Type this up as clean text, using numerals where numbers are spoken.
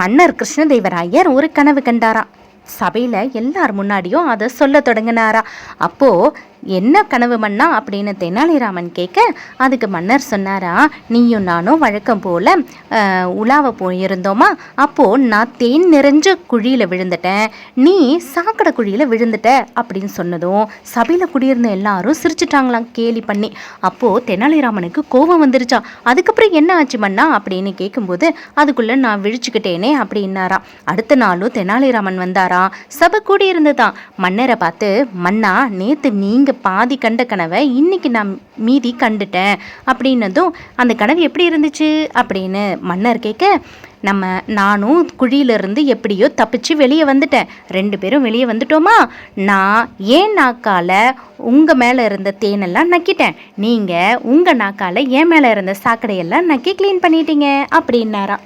மன்னர் கிருஷ்ணதேவராயர் ஒரு கனவு கண்டாராம். சபையில் எல்லார் முன்னாடியும் அதை சொல்ல தொடங்கினாரா. அப்போது என்ன கனவு மன்னா அப்படின்னு தெனாலிராமன் கேட்க, அதுக்கு மன்னர் சொன்னாரா, நீயும் நானும் வழக்கம் போல் உலாவ போயிருந்தோமா, அப்போது நான் தேன் நிறைஞ்ச குழியில் விழுந்துட்டேன், நீ சாக்கடை குழியில் விழுந்துட்ட அப்படின்னு சொன்னதும் சபையில் குடியிருந்த எல்லாரும் சிரிச்சிட்டாங்களாம் கேலி பண்ணி. அப்போது தெனாலிராமனுக்கு கோபம் வந்துருச்சா. அதுக்கப்புறம் என்ன ஆச்சு மன்னா அப்படின்னு கேட்கும்போது, அதுக்குள்ளே நான் விழிச்சுக்கிட்டேனே அப்படின்னாராம். அடுத்த நாளும் தெனாலிராமன் வந்தாரா. சபை கூடியிருந்துதான். மன்னரை பார்த்து, மன்னா நேற்று நீங்கள் பாதி கண்ட கனவை இன்னைக்கு நான் மீதி கண்டுட்டேன் அப்படின்னதும், அந்த கனவு எப்படி இருந்துச்சு அப்படின்னு மன்னர் கேட்க, நானும் குழியிலிருந்து எப்படியோ தப்பிச்சு வெளியே வந்துட்டேன். 2 பேரும் வெளியே வந்துட்டோமா, நான் ஏன் நாக்கால உங்கள் மேலே இருந்த தேனெல்லாம் நக்கிட்டேன், நீங்கள் உங்கள் நாக்கால என் மேலே இருந்த சாக்கடையெல்லாம் நக்கி க்ளீன் பண்ணிட்டீங்க அப்படின்னாராம்.